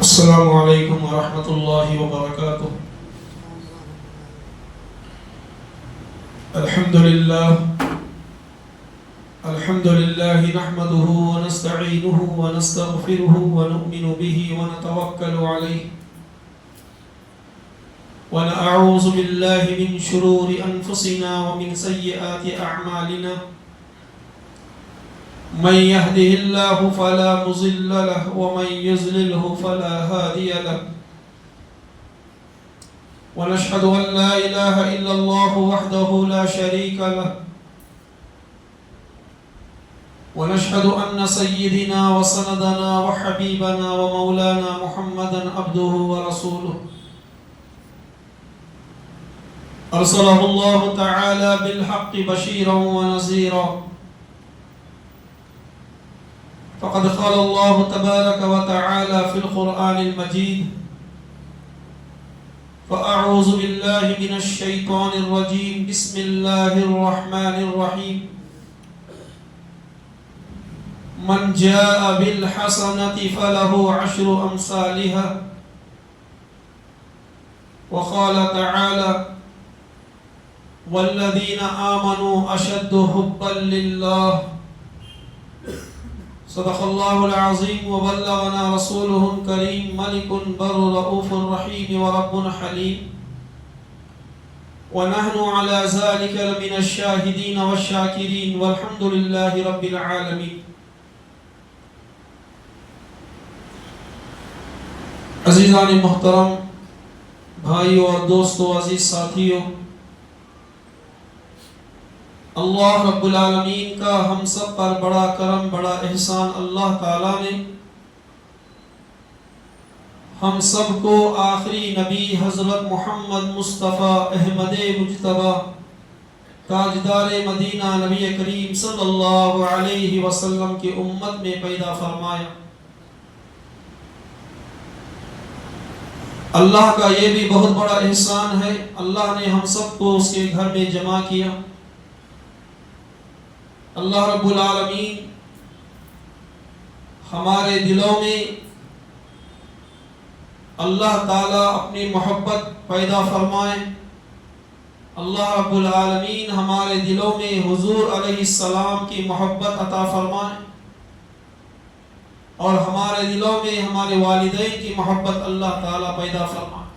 السلام علیکم ورحمۃ اللہ وبرکاتہ۔ الحمد للہ نحمده ونستعینه ونستغفره ونؤمن به ونتوکل علیہ ونعوذ باللہ من شرور انفسنا ومن سیئات اعمالنا، من يهده الله فلا مضل له ومن يضلله فلا هادي له، ونشهد أن لا إله إلا الله وحده لا شريك له، ونشهد أن سيدنا وسندنا وحبيبنا ومولانا محمدا عبده ورسوله، أرسله الله تعالى بالحق بشيرا ونذيرا، فقد قال الله تبارك وتعالى في القرآن المجيد: فأعوذ بالله من الشيطان الرجيم، بسم الله الرحمن الرحيم، من جاء بالحسنة فله عشر أمثالها، وقال تعالى: والذين آمنوا أشد حبا لله، صدق اللہ العظیم وبلغنا رسوله الکریم، ملک بر رؤوف رحیم ورب حلیم، ونحن على ذلك لمن الشاہدین والشاکرین، والحمد للہ رب العالمین۔ عزیزان محترم، بھائیو اور دوستو، عزیز ساتھیو، اللہ رب العالمین کا ہم سب پر بڑا کرم، بڑا احسان، اللہ تعالیٰ نے ہم سب کو آخری نبی حضرت محمد مصطفیٰ احمد مجتبیٰ تاجدار مدینہ نبی کریم صلی اللہ علیہ وسلم کی امت میں پیدا فرمایا۔ اللہ کا یہ بھی بہت بڑا احسان ہے، اللہ نے ہم سب کو اس کے گھر میں جمع کیا۔ اللہ رب العالمین ہمارے دلوں میں اللہ تعالیٰ اپنی محبت پیدا فرمائے، اللہ رب العالمین ہمارے دلوں میں حضور علیہ السلام کی محبت عطا فرمائے، اور ہمارے دلوں میں ہمارے والدین کی محبت اللہ تعالیٰ پیدا فرمائے۔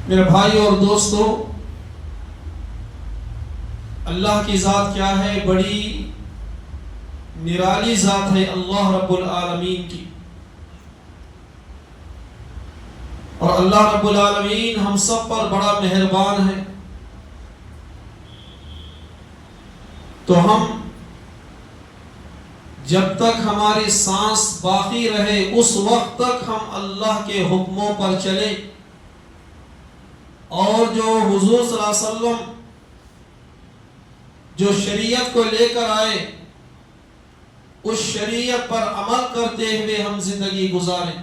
میرے بھائی اور دوستو، اللہ کی ذات کیا ہے؟ بڑی نرالی ذات ہے اللہ رب العالمین کی، اور اللہ رب العالمین ہم سب پر بڑا مہربان ہے۔ تو ہم جب تک ہماری سانس باقی رہے اس وقت تک ہم اللہ کے حکموں پر چلیں، اور جو حضور صلی اللہ علیہ وسلم جو شریعت کو لے کر آئے اس شریعت پر عمل کرتے ہوئے ہم زندگی گزاریں۔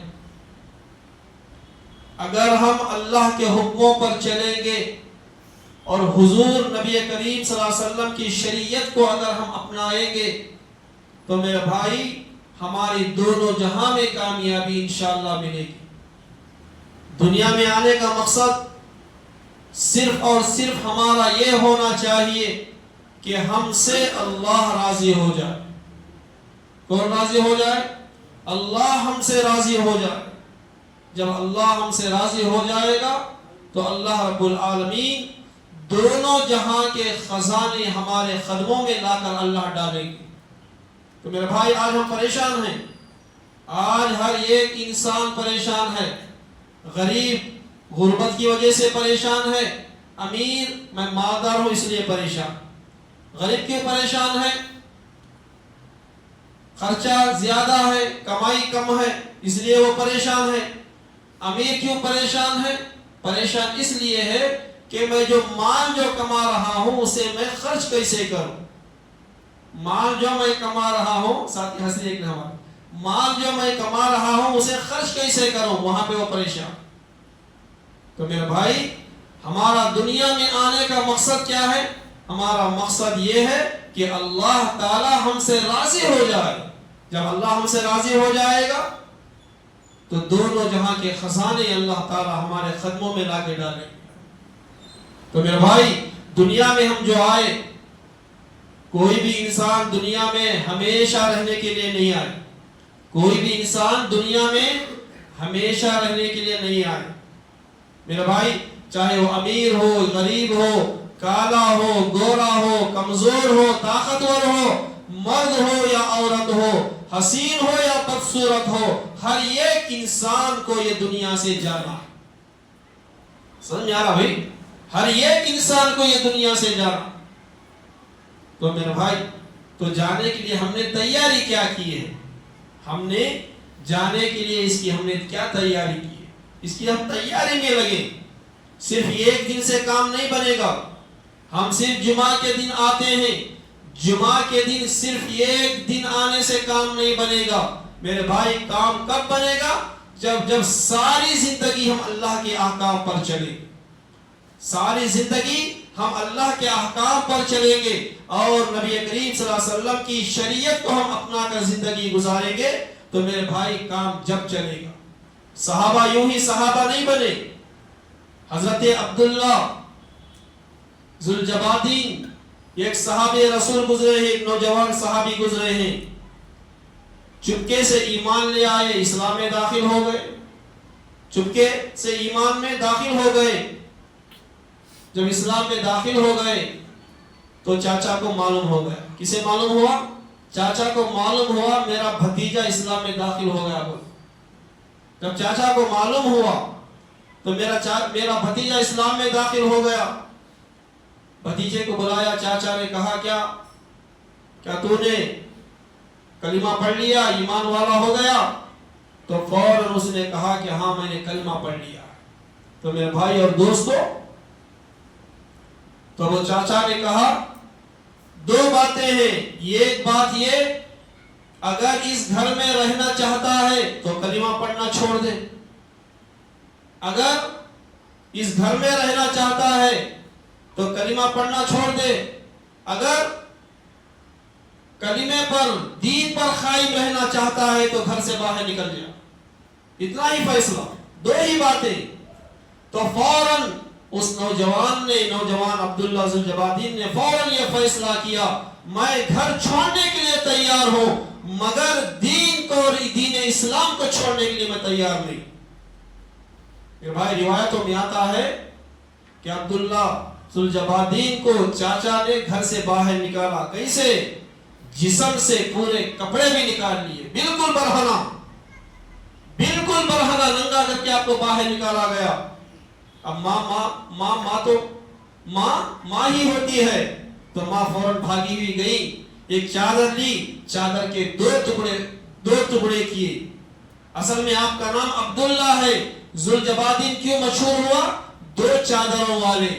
اگر ہم اللہ کے حکموں پر چلیں گے اور حضور نبی کریم صلی اللہ علیہ وسلم کی شریعت کو اگر ہم اپنائیں گے تو میرے بھائی ہماری دونوں جہاں میں کامیابی انشاءاللہ ملے گی۔ دنیا میں آنے کا مقصد صرف اور صرف ہمارا یہ ہونا چاہیے کہ ہم سے اللہ راضی ہو جائے۔ کون راضی ہو جائے؟ اللہ ہم سے راضی ہو جائے۔ جب اللہ ہم سے راضی ہو جائے گا تو اللہ رب العالمین دونوں جہاں کے خزانے ہمارے قدموں میں لا کر اللہ ڈالے گی۔ تو میرے بھائی آج ہم پریشان ہیں، آج ہر ایک انسان پریشان ہے، غریب غربت کی وجہ سے پریشان ہے، امیر میں مالدار ہوں اس لیے پریشان، غریب کیوں پریشان ہے؟ خرچہ زیادہ ہے، کمائی کم ہے اس لیے وہ پریشان ہے۔ امیر کیوں پریشان ہے؟ پریشان اس لیے ہے کہ میں جو مال جو کما رہا ہوں اسے میں خرچ کیسے کروں۔ مال جو میں کما رہا ہوں، ساتھی ہنسی ایک نمبر، مال جو میں کما رہا ہوں اسے خرچ کیسے کروں، وہاں پہ وہ پریشان۔ تو میرے بھائی ہمارا دنیا میں آنے کا مقصد کیا ہے؟ ہمارا مقصد یہ ہے کہ اللہ تعالی ہم سے راضی ہو جائے، جب اللہ ہم سے راضی ہو جائے گا تو دونوں جہاں کے خزانے اللہ تعالی ہمارے قدموں میں لا کے ڈالیں گے۔ تو میرے بھائی، دنیا میں ہم جو آئے، کوئی بھی انسان دنیا میں ہمیشہ رہنے کے لیے نہیں آئے، کوئی بھی انسان دنیا میں ہمیشہ رہنے کے لیے نہیں آئے۔ میرے بھائی، چاہے وہ امیر ہو، غریب ہو، کالا ہو، گورا ہو، کمزور ہو، طاقتور ہو، مرد ہو یا عورت ہو، حسین ہو یا بدصورت ہو، ہر ایک انسان کو یہ دنیا سے جانا ہے۔ سمجھ آ رہا بھائی؟ ہر ایک انسان کو یہ دنیا سے جانا۔ تو میرے بھائی، تو جانے کے لیے ہم نے تیاری کیا کی ہے؟ ہم نے جانے کے لیے اس کی ہم نے کیا تیاری کی ہے؟ اس کی ہم تیاری میں لگے۔ صرف ایک دن سے کام نہیں بنے گا۔ ہم صرف جمعہ کے دن آتے ہیں، جمعہ کے دن صرف ایک دن آنے سے کام نہیں بنے گا میرے بھائی۔ کام کب بنے گا؟ جب ساری زندگی ہم اللہ کے احکام پر چلیں، ساری زندگی ہم اللہ کے احکام پر چلیں گے اور نبی کریم صلی اللہ علیہ وسلم کی شریعت کو ہم اپنا کر زندگی گزاریں گے، تو میرے بھائی کام جب چلے گا۔ صحابہ یوں ہی صحابہ نہیں بنے۔ حضرت عبداللہ ذوالجبادین ایک صحابی رسول گزرے ہیں، ایک نوجوان صحابی گزرے ہیں، چپکے سے ایمان لے آئے، اسلام میں داخل ہو گئے، چپکے سے ایمان میں داخل ہو گئے۔ جب اسلام میں داخل ہو گئے تو چاچا کو معلوم ہو گیا۔ کسے معلوم ہوا؟ چاچا کو معلوم ہوا میرا بھتیجا اسلام میں داخل ہو گیا۔ جب چاچا کو معلوم ہوا تو میرا بھتیجا اسلام میں داخل ہو گیا۔ بھتیجے کو بلایا، چاچا نے کہا کیا تو نے کلمہ پڑھ لیا، ایمان والا ہو گیا؟ تو فوراً اس نے کہا کہ ہاں میں نے کلمہ پڑھ لیا۔ تو میرے بھائی اور دوستو، تو وہ چاچا نے کہا دو باتیں ہیں۔ ایک بات یہ، اگر اس گھر میں رہنا چاہتا ہے تو کلمہ پڑھنا چھوڑ دے، اگر اس گھر میں رہنا چاہتا ہے تو کلمہ پڑھنا چھوڑ دے، اگر کلمے پر دین پر قائم رہنا چاہتا ہے تو گھر سے باہر نکل جائے۔ اتنا ہی فیصلہ، دو ہی باتیں۔ تو فوراً اس نوجوان عبداللہ ذوالجبادین نے فوراً یہ فیصلہ کیا، میں گھر چھوڑنے کے لیے تیار ہوں مگر دین کو اور دین اسلام کو چھوڑنے کے لیے میں تیار نہیں۔ میرے بھائی، روایتوں میں آتا ہے کہ عبداللہ ذوالجبادین کو چاچا نے گھر سے باہر نکالا۔ کیسے؟ جسم سے پورے کپڑے بھی نکال لیے، بالکل برہنہ ننگا کر کے آپ کو باہر نکالا گیا۔ اب ماں ہی ہوتی ہے، تو ماں فوراً بھاگی ہوئی گئی، ایک چادر لی، چادر کے دو ٹکڑے کیے۔ اصل میں آپ کا نام عبداللہ ہے، ذوالجبادین کیوں مشہور ہوا؟ دو چادروں والے۔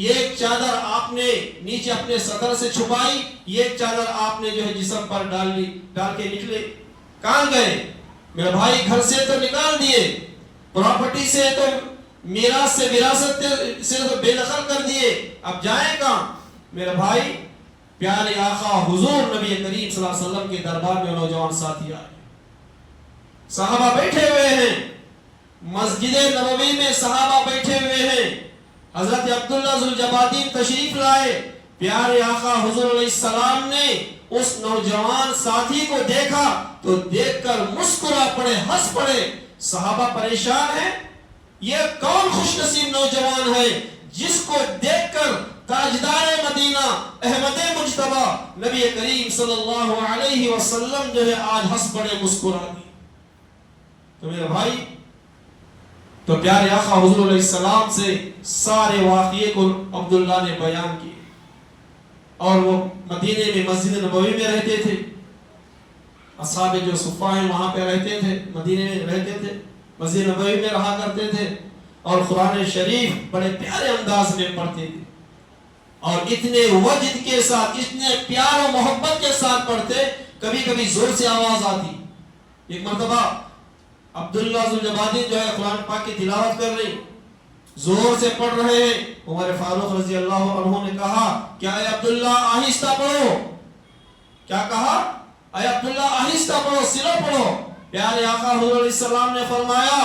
ایک چادر آپ نے نیچے اپنے صدر سے چھپائی، ایک چادر آپ نے جو ہے جسم پر ڈال کے نکلے۔ کہاں گئے؟ میرے بھائی، گھر سے تو نکال دیے، پراپرٹی سے تو میراث سے وراثت سے تو بے دخل کر دیے، اب جائیں کہاں؟ میرے بھائی، پیارے آقا حضور نبی کریم صلی اللہ علیہ وسلم کے دربار میں نوجوان ساتھی آئے، صحابہ بیٹھے ہوئے ہیں، مسجد نبوی میں صحابہ بیٹھے ہوئے ہیں۔ حضرت عبداللہ ذوالجبادین تشریف لائے، پیارے آقا حضور علیہ السلام نے اس نوجوان ساتھی کو دیکھا تو دیکھ کر مسکرا پڑے، ہنس پڑے۔ صحابہ پریشان ہیں، یہ کون خوش نصیب نوجوان ہے جس کو دیکھ کر تاجدار مدینہ احمد مجتبی نبی کریم صلی اللہ علیہ وسلم جو ہے آج ہنس پڑے، مسکرا دی۔ تو میرے بھائی، تو پیارے آقا حضور علیہ السلام سے سارے واقعے کو عبداللہ نے بیان کیے، اور وہ مدینے میں مسجد نبوی میں رہتے تھے، اصحاب جو صفہ ہیں وہاں پہ رہتے تھے، مدینے میں رہتے تھے، مسجد نبوی میں رہا کرتے تھے، اور قرآن شریف بڑے پیارے انداز میں پڑھتے تھے، اور اتنے وجد کے ساتھ، اتنے پیار و محبت کے ساتھ پڑھتے، کبھی کبھی زور سے آواز آتی۔ ایک مرتبہ عبداللہ ذوالجبادین جو ہے قرآن پاک کی تلاوت کر رہے، زور سے پڑھ رہے ہیں، عمر فاروق رضی اللہ عنہ نے کہا کہ اے عبداللہ آہستہ پڑھو۔ کیا کہا؟ اے عبداللہ آہستہ پڑھو، سلو پڑھو۔ پیارے آقا حضور علیہ السلام نے فرمایا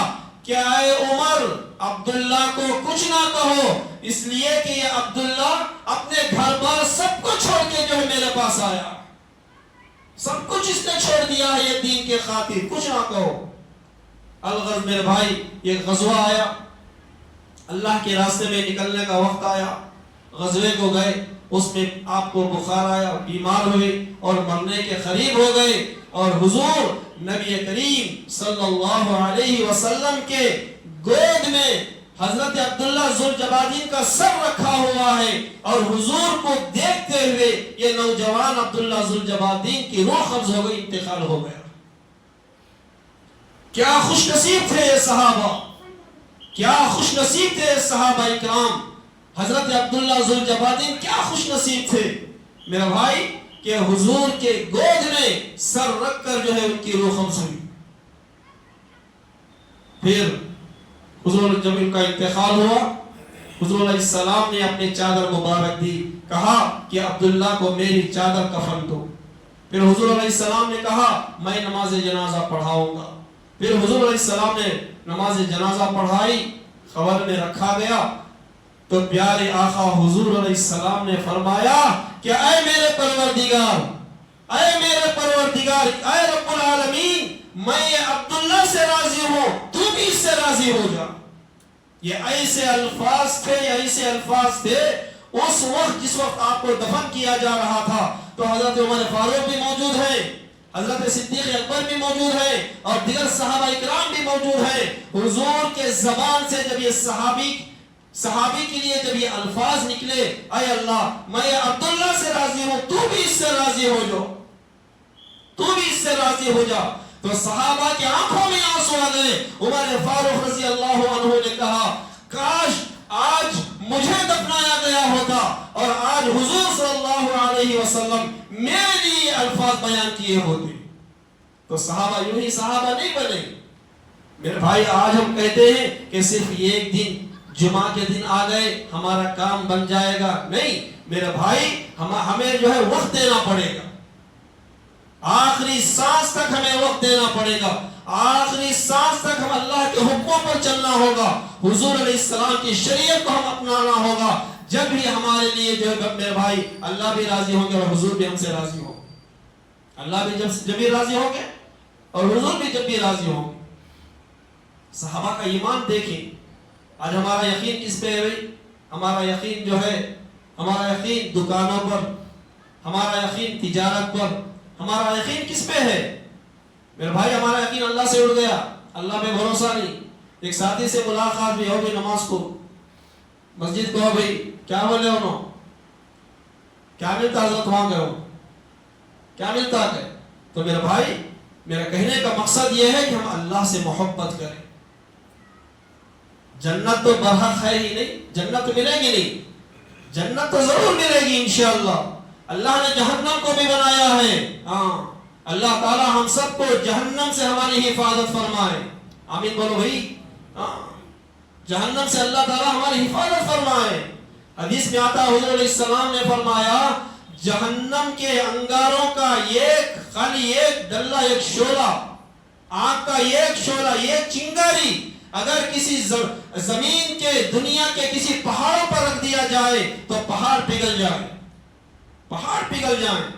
کہ اے عمر عبداللہ کو کچھ نہ کہو، اس لیے کہ یہ عبداللہ اپنے گھر بار سب کو چھوڑ کے جو ہے میرے پاس آیا، سب کچھ اس نے چھوڑ دیا ہے یہ دین کے خاطر، کچھ نہ کہو۔ الغرض میرے بھائی، یہ غزوہ آیا، اللہ کے راستے میں نکلنے کا وقت آیا، غزوے کو گئے، اس میں آپ کو بخار آیا، بیمار ہوئے اور مرنے کے قریب ہو گئے، اور حضور نبی کریم صلی اللہ علیہ وسلم کے گود میں حضرت عبداللہ ذوالجبادین کا سر رکھا ہوا ہے، اور حضور کو دیکھتے ہوئے یہ نوجوان عبداللہ ذوالجبادین کی روح قبض ہو گئی، انتقال ہو گیا۔ کیا خوش نصیب تھے یہ صحابہ، کیا خوش نصیب تھے صحابہ اکرام، حضرت عبداللہ ذوالجبادین کیا خوش نصیب تھے میرے بھائی کہ حضور کے گود میں سر رکھ کر جو ہے ان کی روح قبض ہوئی۔ پھر حضور جب ان کا انتقال ہوا، حضور علیہ السلام نے اپنی چادر مبارک دی، کہا کہ عبداللہ کو میری چادر کفن دو۔ پھر حضور علیہ السلام نے کہا میں نماز جنازہ پڑھاؤں گا۔ پھر حضور علیہ السلام نے نماز جنازہ پڑھائی، قبر میں رکھا گیا، تو پیارے آقا حضور علیہ السلام نے فرمایا کہ اے میرے پروردگار، اے میرے پروردگار، اے رب العالمین، میں یہ عبداللہ سے راضی ہوں، تو بھی اس سے راضی ہو جا۔ یہ ایسے الفاظ تھے، ایسے الفاظ تھے اس وقت جس وقت آپ کو دفن کیا جا رہا تھا، تو حضرت عمر فاروق بھی موجود ہیں، حضرت صدیق اکبر بھی موجود ہیں، اور دیگر صحابہ اکرام بھی موجود ہیں۔ حضور کے زبان سے جب یہ صحابی کے لیے جب یہ الفاظ نکلے، اے اللہ میں عبداللہ سے راضی ہوں، تو بھی اس سے راضی ہو جا، تو بھی اس سے راضی ہو جا، تو صحابہ کی آنکھوں میں آنسو آ گئے۔ عمر فاروق رضی اللہ عنہ نے کہا کاش آج مجھے دفنایا گیا ہوتا اور آج حضور صلی اللہ علیہ وسلم میرے لیے الفاظ بیان کیے ہوتے۔ تو صحابہ یوں ہی صحابہ نہیں بنے میرے بھائی۔ آج ہم کہتے ہیں کہ صرف ایک دن جمعہ کے دن آ گئے ہمارا کام بن جائے گا، نہیں میرے بھائی، ہمیں جو ہے وقت دینا پڑے گا، آخری سانس تک ہمیں وقت دینا پڑے گا، آخری سانس تک ہم اللہ کے حکموں پر چلنا ہوگا، حضور علیہ السلام کی شریعت کو ہم اپنانا ہوگا، جب بھی ہمارے لیے جو ہے میرے بھائی اللہ بھی راضی ہوں گے اور حضور بھی ہم سے راضی ہوں گے، اللہ بھی جب بھی راضی ہوں گے اور حضور بھی جب بھی راضی ہوں گے۔ صحابہ کا ایمان دیکھیں، آج ہمارا یقین کس پہ ہے بھائی؟ ہمارا یقین جو ہے، ہمارا یقین دکانوں پر، ہمارا یقین تجارت پر، ہمارا یقین کس پہ ہے میرے بھائی؟ ہمارا یقین اللہ سے اڑ گیا، اللہ پہ بھروسہ نہیں۔ ایک ساتھی سے ملاقات بھی ہو گئی نماز کو، مسجد کو ہو گئی، کیا بولے انہوں؟ کیا ملتا حضرت وہاں گئے ہو؟ کیا ملتا ہے؟ تو میرے بھائی میرا کہنے کا مقصد یہ ہے کہ ہم اللہ سے محبت کریں۔ جنت تو برحق ہے ہی نہیں، جنت تو ملے گی نہیں، جنت تو ضرور ملے گی انشاءاللہ۔ اللہ نے جہنم کو بھی بنایا ہے، ہاں اللہ تعالی ہم سب کو جہنم سے ہماری حفاظت فرمائے، آمین بولو بھائی۔ ہاں جہنم سے اللہ تعالی ہماری حفاظت فرمائے۔ حدیث میں آتا حضور علیہ السلام نے فرمایا جہنم کے انگاروں کا خالی ایک ڈلہ، ایک شعلہ، آگ کا ایک شعلہ، ایک چنگاری اگر کسی زمین کے دنیا کے کسی پہاڑوں پر رکھ دیا جائے تو پہاڑ پگھل جائے، پہاڑ پگھل جائیں۔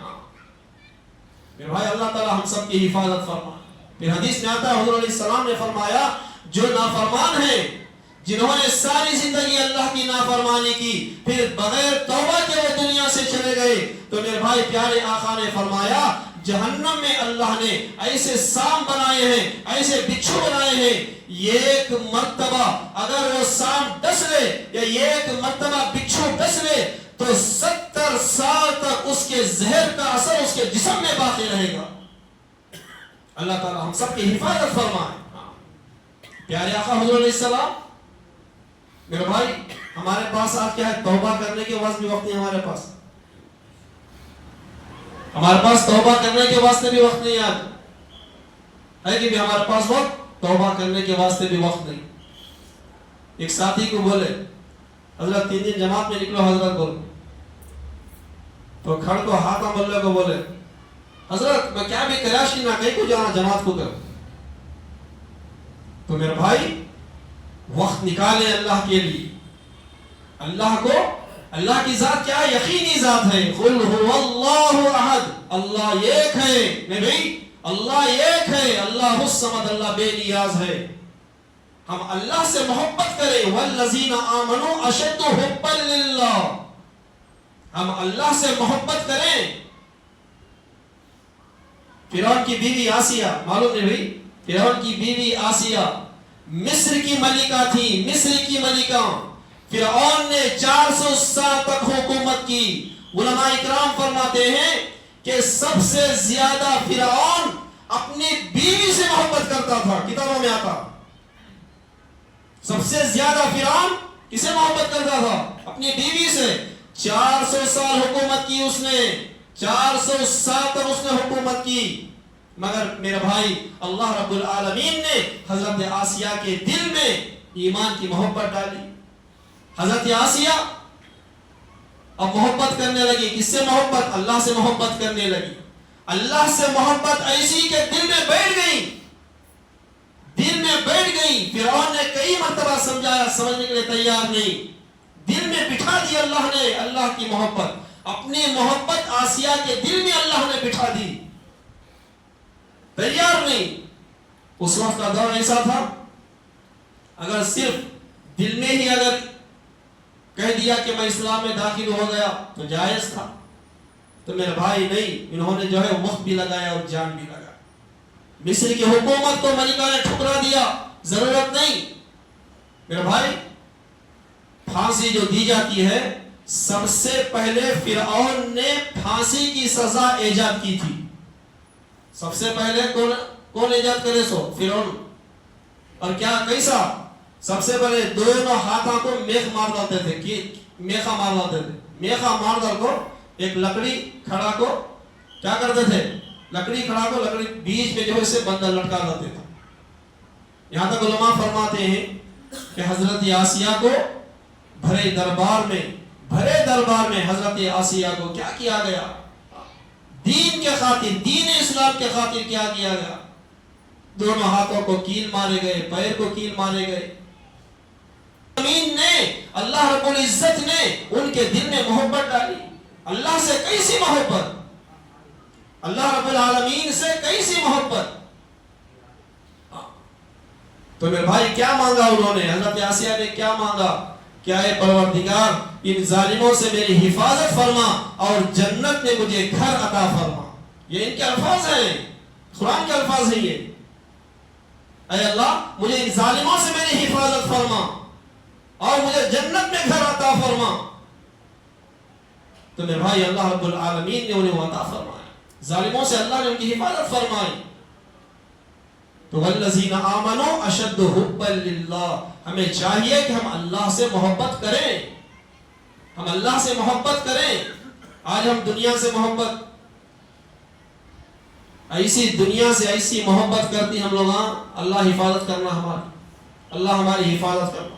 میرے بھائی اللہ تعالی ہم سب کی حفاظت فرمائے۔ پھر حدیث میں آتا ہے حضور علیہ السلام نے فرمایا جو نافرمان ہیں، جنہوں نے ساری زندگی اللہ کی نافرمانی کی، پھر بغیر توبہ کے وہ دنیا سے چلے گئے، تو میرے بھائی پیارے آقا نے فرمایا جہنم میں اللہ نے ایسے سام بنائے ہیں، ایسے بچھو بنائے ہیں، ایک مرتبہ اگر وہ سام ڈس لے یا ایک مرتبہ بچھو ڈس لے تو 70 سال تک اس کے زہر کا اثر اس کے جسم میں باقی رہے گا۔ اللہ تعالی ہم سب کی حفاظت فرمائے۔ پیارے آقا حضور علیہ السلام، میرے بھائی ہمارے پاس آج کیا ہے؟ توبہ کرنے کے واسطے بھی وقت نہیں ہمارے پاس، ہمارے پاس توبہ کرنے کے واسطے بھی وقت نہیں آج ہے کہ بھی ہمارے پاس وقت توبہ کرنے کے واسطے بھی وقت نہیں۔ ایک ساتھی کو بولے حضرت 3 دن جماعت میں نکلو، حضرت بولے تو کھڑ کو ہاتھوں بلے کو بولے حضرت میں کیا بھی کریاشی نہ کہیں کو جانا جماعت کو کر. تو میرے بھائی وقت نکالے اللہ کے لیے. اللہ کو، اللہ کی ذات کیا یقینی ذات ہے. قل هو اللہ احد، اللہ ایک ہے. نبی اللہ ایک ہے، اللہ الصمد، اللہ بے نیاز ہے. ہم اللہ سے محبت کریں. والذین آمنوا اشد حبا للہ، ہم اللہ سے محبت کریں. فرعون کی بیوی آسیہ، معلوم نہیں بھائی، فرعون کی بیوی آسیہ مصر کی ملکہ تھی، مصر کی ملکہ. فرعون نے 400 سال تک حکومت کی. علماء اکرام فرماتے ہیں کہ سب سے زیادہ فرعون اپنی بیوی سے محبت کرتا تھا. کتابوں میں آتا سب سے زیادہ فرعون کسے محبت کرتا تھا؟ اپنی بیوی سے. 400 سال حکومت کی اس نے، 400 سال تک اس نے حکومت کی. مگر میرے بھائی اللہ رب العالمین نے حضرت آسیہ کے دل میں ایمان کی محبت ڈالی. حضرت آسیہ اب محبت کرنے لگی. کس سے محبت؟ اللہ سے محبت کرنے لگی. اللہ سے محبت ایسی کہ دل میں بیٹھ گئی، دل میں بیٹھ گئی. فرعون نے کئی مرتبہ سمجھایا، سمجھنے کے لیے تیار نہیں. دل میں بٹھا دی اللہ نے اللہ کی محبت. اپنی محبت آسیہ کے دل میں اللہ نے بٹھا دی. تیار نہیں. اس وقت کا دور ایسا تھا، اگر صرف دل میں ہی اگر کہہ دیا کہ میں اسلام میں داخل ہو گیا تو جائز تھا. تو میرے بھائی نہیں، انہوں نے جو ہے وقت بھی لگایا اور جان بھی لگایا. مصر کی حکومت کو ملکہ نے ٹھکرا دیا، ضرورت نہیں. میرے بھائی پھانسی جو دی جاتی ہے، سب سے پہلے فرعون نے پھانسی کی سزا ایجاد کی تھی. سب سے پہلے کون ایجاد کرے؟ سو فرعون. اور کیا کیسا؟ سب سے پہلے دونوں ہاتھوں کو میخ مار ڈالتے تھے، کہ میخا مار ڈالتے تھے. میخا مار ڈال کو ایک لکڑی کھڑا کو کیا کرتے تھے؟ لکڑی کھڑا کو لکڑی بیچ میں جو ہے اسے بندہ لٹکا دیتے تھے. یہاں تک علماء فرماتے ہیں کہ حضرت آسیہ کو بھرے دربار میں حضرت آسیہ کو کیا کیا گیا؟ دین کے خاطر، دین اسلام کے خاطر کیا کیا گیا؟ دونوں ہاتھوں کو کیل مارے گئے، پیر کو کیل مارے گئے. امین نے، اللہ رب العزت نے ان کے دل میں محبت ڈالی. اللہ سے کیسی محبت، اللہ رب العالمین سے کیسی محبت. تو میرے بھائی کیا مانگا انہوں نے؟ حضرت آسیہ نے کیا مانگا؟ کیا ہے پروردگار ان ظالموں سے میری حفاظت فرما اور جنت میں مجھے گھر عطا فرما. یہ ان کے الفاظ ہیں، قرآن کے الفاظ ہیں یہ. اے اللہ مجھے ان ظالموں سے میری حفاظت فرما اور مجھے جنت میں گھر عطا فرما. تو میرے بھائی اللہ رب العالمین نے انہیں عطا فرمایا، ظالموں سے اللہ نے ان کی حفاظت فرمائی. تو والذین آمنوا اشد حبا للہ، ہمیں چاہیے کہ ہم اللہ سے محبت کریں، ہم اللہ سے محبت کریں. آج ہم دنیا سے محبت، ایسی دنیا سے ایسی محبت کرتی ہم لوگ. اللہ حفاظت کرنا ہماری، اللہ ہماری حفاظت کرنا.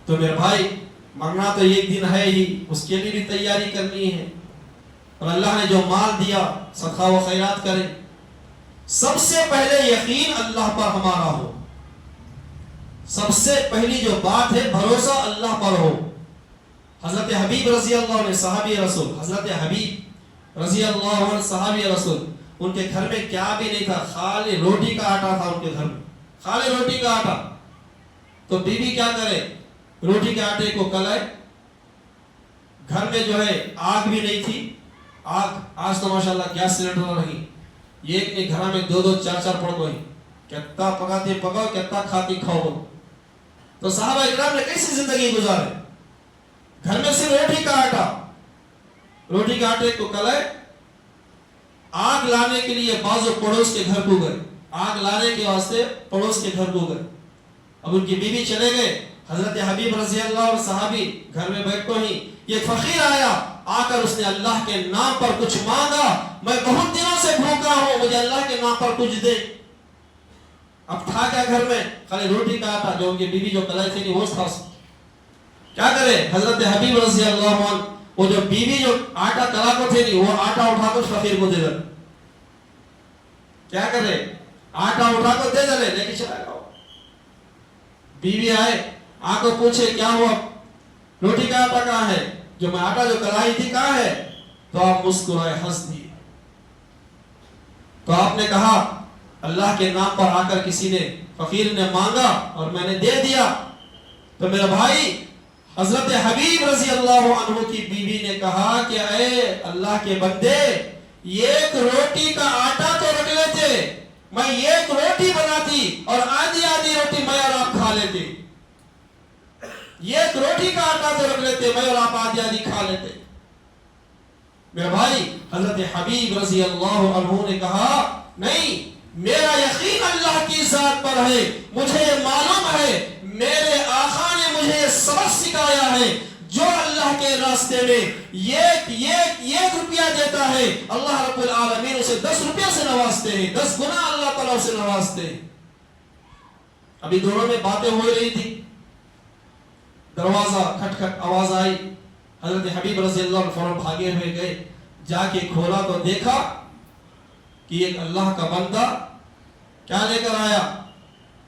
تو میرے بھائی مرنا تو ایک دن ہے ہی، اس کے لیے بھی تیاری کرنی ہے. اور اللہ نے جو مال دیا صدقہ و خیرات کریں. سب سے پہلے یقین اللہ پر ہمارا ہو، سب سے پہلی جو بات ہے بھروسہ اللہ پر ہو. حضرت حبیب رضی اللہ عنہ صحابی رسول، حضرت حبیب رضی اللہ عنہ صحابی رسول، ان کے گھر میں کیا بھی نہیں تھا، خالی روٹی کا آٹا تھا. ان کے گھر میں خالی روٹی کا آٹا. تو بیوی کیا کرے؟ روٹی کے آٹے کو کلائے. گھر میں جو ہے آگ بھی نہیں تھی. آج تو ماشاءاللہ گیس سلنڈر رہی، ایک نے گھر میں 2 4 پڑ گئی. کتنا پکاتے پکاؤ، کتنا کھاتی کھاؤ. تو صحابہ اکرام نے کیسی زندگی گزارے؟ گھر میں صرف روٹی کا آٹا، روٹی کے آٹے کو کلائے. آگ لانے کے لیے بعض پڑوس کے گھر کو گئے، آگ لانے کے واسطے پڑوس کے گھر کو گئے. اب ان کی بیوی چلے گئے. حضرت حبیب رضی اللہ عنہ صحابی گھر میں بیٹھتے ہی یہ فقیر آیا، آ کر اس نے اللہ کے نام پر کچھ مانگا. میں بہت دنوں سے بھوکا ہوں، مجھے اللہ کے نام پر کچھ دے. اب تھا کیا گھر میں؟ خالی روٹی کا آٹا جو ان کی بیوی جو کلائی تھی وہ تھا. کیا کرے؟ حضرت حبیب رضی اللہ عنہ وہ جو بیوی جو آٹا کلا کو تھے نہیں، وہ آٹا اٹھا کر فقیر کو دے دے. کیا کرے؟ آٹا اٹھا کر دے دے لے کے چلا گیا. بیوی آئے آ کو پوچھے کیا ہوا، روٹی کا آٹا کہاں ہے، جو میں آٹا جو کلائی تھی کہاں ہے؟ تو آپ مسکرائے، ہنس دیے. تو آپ نے کہا اللہ کے نام پر آ کر کسی نے فقیر نے مانگا اور میں نے دے دیا. تو میرا بھائی حضرت حبیب رضی اللہ عنہ کی بیوی نے کہا کہ اے اللہ کے بندے، ایک روٹی کا آٹا تو رکھ لیتے، میں ایک روٹی بناتی اور آدھی آدھی روٹی میں اور آپ کھا لیتے. ایک روٹی کا آٹا تو رکھ لیتے، میں اور آپ آدھی آدھی کھا لیتے. میرے بھائی حضرت حبیب رضی اللہ عنہ نے کہا نہیں، میرا یقین اللہ کی ذات پر ہے، مجھے یہ معلوم ہے میرے آقا نے مجھے یہ سبق سکھایا ہے، جو اللہ کے راستے میں ایک روپیہ دیتا ہے اللہ رب العالمین اسے 10 روپیہ سے نوازتے ہیں، 10 گنا اللہ تعالیٰ اسے نوازتے ہیں. ابھی دونوں میں باتیں ہو رہی تھی، دروازہ کھٹ کھٹ آواز آئی. حضرت حبیب رضی اللہ عنہ فوراً بھاگے ہوئے گئے، جا کے کھولا تو دیکھا کہ ایک اللہ کا بندہ کیا لے کر آیا.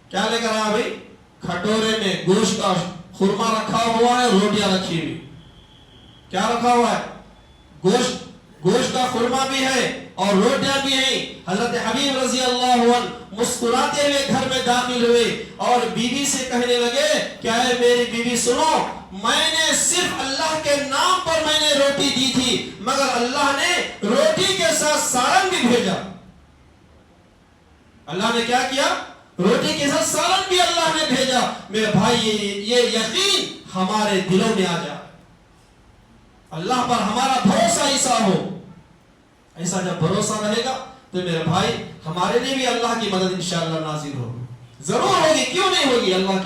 کیا لے کر آیا بھائی؟ کھٹورے میں گوشت کا خورما رکھا ہوا ہے، روٹیاں رکھی ہوئی. کیا رکھا ہوا ہے؟ گوشت کا خورما بھی ہے اور روٹیاں بھی ہیں. حضرت حبیب رضی اللہ عنہ مسکراتے ہوئے گھر میں داخل ہوئے اور بیوی سے کہنے لگے کہ اے میری بیوی سنو، میں نے صرف اللہ کے نام پر میں نے روٹی دی تھی، مگر اللہ نے روٹی کے ساتھ سالن بھی بھیجا. اللہ نے کیا کیا؟ روٹی کے ساتھ سالن بھی اللہ نے بھیجا. میرے بھائی یہ یقین ہمارے دلوں میں آ جائے، اللہ پر ہمارا بھروسہ ایسا ہو. ایسا جب بھروسہ رہے گا تو میرے بھائی ہمارے لیے بھی اللہ کی مدد انشاءاللہ نازل ہوگی، ضرور ہوگی. کیوں نہیں ہوگی؟ اللہ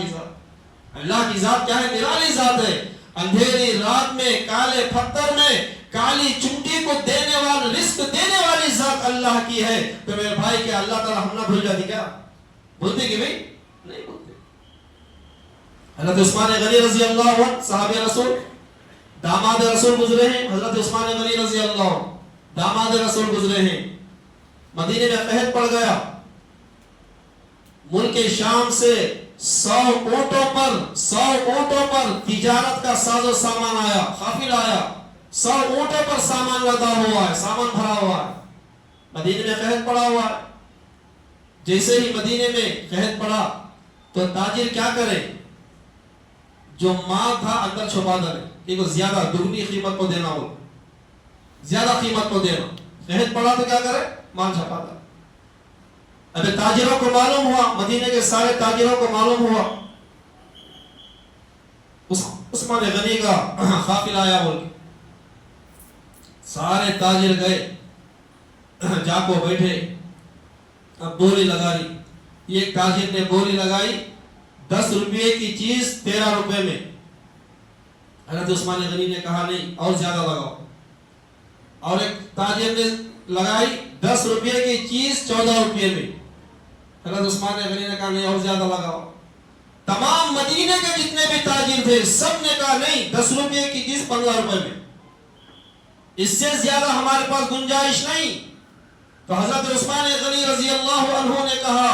کی ذات کیا ہے؟ نرالی ذات ہے. اندھیری رات میں، کالے پتھر میں، کالی چمٹی کو دینے والی، رزق دینے والی ذات اللہ کی ہے. تو میرے بھائی کیا اللہ تعالیٰ ہم نہ بھول جاتی؟ کیا بولتے کہ بھائی نہیں بولتے. حضرت عثمان غنی رضی اللہ عنہ صحابی رسول داماد رسول گزرے ہیں. حضرت عثمان غنی رضی اللہ عنہ داماد رسول گزرے ہیں. مدینے میں قحط پڑ گیا. ملک شام سے 100 اونٹوں پر تجارت کا ساز و سامان آیا، قافلہ آیا. 100 اونٹوں پر سامان لدا ہوا ہے، سامان بھرا ہوا ہے. مدینے میں قحط پڑا ہوا ہے. جیسے ہی مدینے میں قحط پڑا تو تاجر کیا کرے؟ جو مال تھا اندر چھپا دے، کہ زیادہ دگنی قیمت کو دینا ہو، زیادہ قیمت کو دینا. قحط پڑا تو کیا کرے؟ مال چھپا دے. ابھی تاجروں کو معلوم ہوا، مدینے کے سارے تاجروں کو معلوم ہوا عثمان غنی کا قافلہ آیا بول کے. سارے تاجر گئے، جا کو بیٹھے. اب بولی لگا رہی، ایک تاجر نے بولی لگائی 10 روپے کی چیز 13 روپے میں. حضرت عثمان غنی نے کہا نہیں اور زیادہ لگاؤ. اور ایک تاجر نے لگائی 10 روپے کی چیز 14 روپے میں. حضرت عثمان غنی نے کہا نہیں اور زیادہ لگاؤ. تمام مدینے کے جتنے بھی تاجر تھے سب نے کہا نہیں 10 روپے کی چیز 15 روپے میں، اس سے زیادہ ہمارے پاس گنجائش نہیں. تو حضرت عثمان غنی رضی اللہ عنہ نے کہا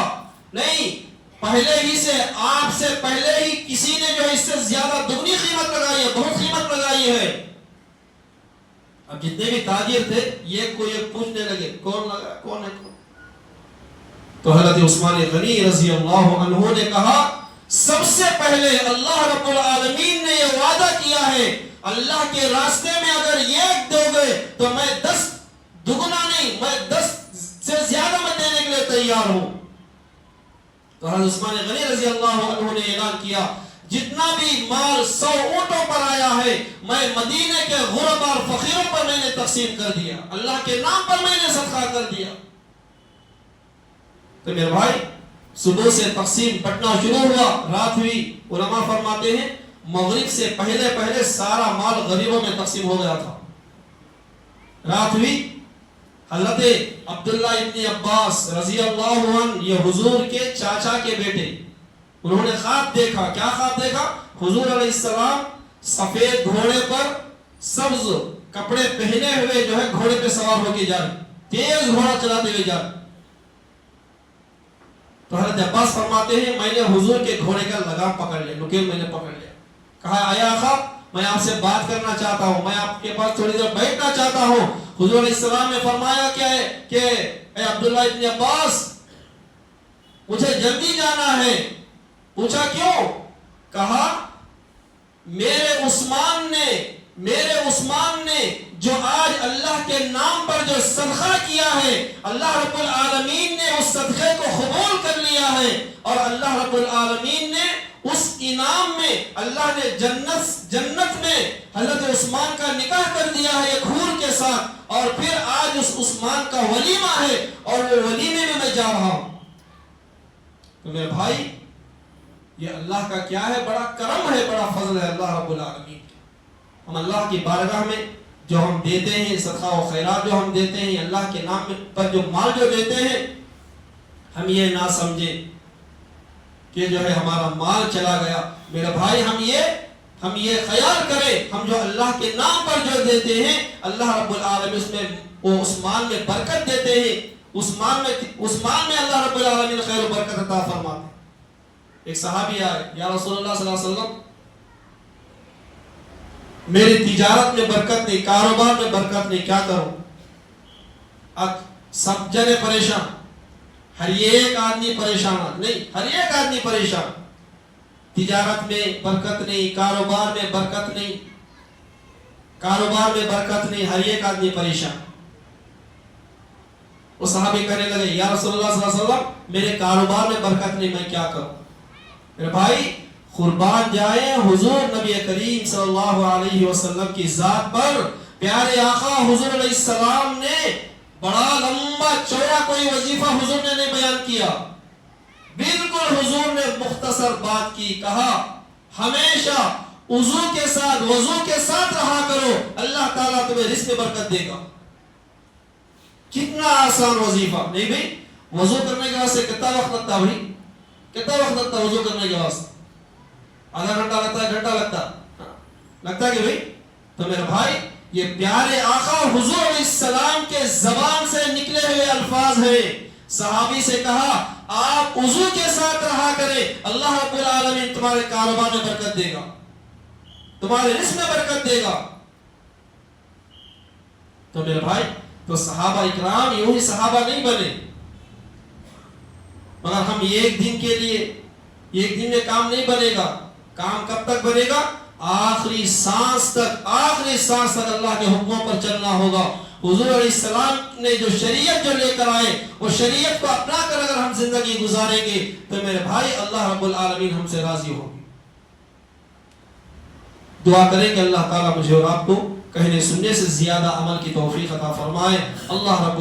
نہیں، پہلے ہی سے آپ سے پہلے ہی کسی نے جو اس سے زیادہ دگنی قیمت لگائی ہے، بہت قیمت لگائی ہے. اب جتنے بھی تاجر تھے یہ کوئی پوچھنے لگے کون لگا، کون ہے کون. تو حضرت عثمان غنی رضی اللہ عنہ نے کہا سب سے پہلے اللہ رب العالمین نے یہ وعدہ کیا ہے، اللہ کے راستے میں اگر ایک دو گے تو میں 10 دگنا نہیں، میں 10 سے زیادہ میں دینے کے لیے تیار ہوں. تو حضرت عثمان غنی رضی اللہ عنہ نے اعلان کیا جتنا بھی مال 100 اونٹوں پر آیا ہے میں مدینے کے غربا اور فقیروں پر میں نے تقسیم کر دیا، اللہ کے نام پر میں نے صدقہ کر دیا. تو میرے بھائی صبح سے تقسیم بٹنا شروع ہوا، رات ہوئی. علماء فرماتے ہیں مغرب سے پہلے سارا مال غریبوں میں تقسیم ہو گیا تھا. رات ہوئی، حضرت عبداللہ ابن عباس رضی اللہ عنہ یہ حضور کے چاچا کے بیٹے، انہوں نے خواب دیکھا. کیا خواب دیکھا؟ حضور علیہ السلام سفید گھوڑے پر سبز کپڑے پہنے ہوئے جو ہے گھوڑے پہ سوار ہو کے جا رہے، تیز گھوڑا چلاتے ہوئے جا رہے. تو حضرت عباس فرماتے ہیں میں نے حضور کے گھوڑے کا لگام پکڑ لیا، نکیل میں نے پکڑ لیا. کہا آیا آقا میں آپ سے بات کرنا چاہتا ہوں، میں آپ کے پاس تھوڑی دیر بیٹھنا چاہتا ہوں. حضور علیہ السلام نے فرمایا کیا ہے کہ اے عبداللہ ابن عباس مجھے جلدی جانا ہے. پوچھا کیوں؟ کہا میرے عثمان نے جو آج اللہ کے نام پر جو صدقہ کیا ہے، اللہ رب العالمین نے اس صدقے کو قبول کر لیا ہے، اور اللہ رب العالمین نے اس انعام میں اللہ نے جنت میں حضرت عثمان کا نکاح کر دیا ہے ایک حور کے ساتھ، اور پھر آج اس عثمان کا ولیمہ ہے اور وہ ولیمے میں جا رہا ہوں. تو میرے بھائی یہ اللہ کا کیا ہے، بڑا کرم ہے، بڑا فضل ہے اللہ رب العالمین. ہم اللہ کی بارگاہ میں جو ہم دیتے ہیں، صدقہ و خیرات جو ہم دیتے ہیں، اللہ کے نام پر جو مال جو دیتے ہیں، ہم یہ نہ سمجھیں کہ جو ہے ہمارا مال چلا گیا. میرے بھائی ہم یہ خیال کریں، ہم جو اللہ کے نام پر جو دیتے ہیں، اللہ رب العالمین اس میں وہ عثمان میں برکت دیتے ہیں. عثمان میں اللہ رب العالمین خیر و برکت عطا فرماتے ہیں. ایک صحابی آئے، یا رسول اللہ صلی اللہ علیہ وسلم میری تجارت میں برکت نہیں، کاروبار میں برکت نہیں، کیا کروں؟ اب سب جنے پریشان، ہر ایک آدمی پریشان نہیں، ہر ایک آدمی پریشان. تجارت میں برکت نہیں، کاروبار میں برکت نہیں، ہر ایک آدمی پریشان. وہ صحابی کہنے لگے یا رسول اللہ صلی اللہ علیہ وسلم میرے کاروبار میں برکت نہیں، میں کیا کروں؟ میرے بھائی قربان جائیں حضور نبی کریم صلی اللہ علیہ وسلم کی ذات پر. پیارے آقا حضور علیہ السلام نے بڑا لمبا چوڑا کوئی وظیفہ حضور نے نہیں بیان کیا، بالکل حضور نے مختصر بات کی. کہا ہمیشہ وضو کے ساتھ رہا کرو، اللہ تعالیٰ تمہیں رزق میں برکت دے گا. کتنا آسان وظیفہ. نہیں بھائی وضو کرنے کے واسطے کتنا وقت لگتا ہے؟ کتنا وقت لگتا ہے وضو کرنے کے واسطے؟ آدھا گھنٹہ لگتا ہے، گھنٹہ لگتا ہے کہ بھائی. تو میرے بھائی یہ پیارے آقا حضور علیہ السلام کے زبان سے نکلے ہوئے الفاظ ہیں. صحابی سے کہا آپ وضو کے ساتھ رہا کریں، اللہ رب العالمین تمہارے کاروبار میں برکت دے گا، تمہارے رزق میں برکت دے گا. تو میرے بھائی تو صحابہ اکرام یوں ہی صحابہ نہیں بنے، مگر ہم ایک دن کے لیے ایک دن میں کام نہیں بنے گا. کام کب تک بنے گا؟ آخری سانس تک اللہ کے حکموں پر چلنا ہوگا. حضور علیہ السلام نے جو شریعت جو لے کر آئے وہ شریعت کو اپنا کر اگر ہم زندگی گزاریں گے تو میرے بھائی اللہ رب العالمین ہم سے راضی ہوگی. دعا کریں کہ اللہ تعالیٰ مجھے اور آپ کو کہنے سننے سے زیادہ عمل کی توفیق عطا فرمائے. اللہ رب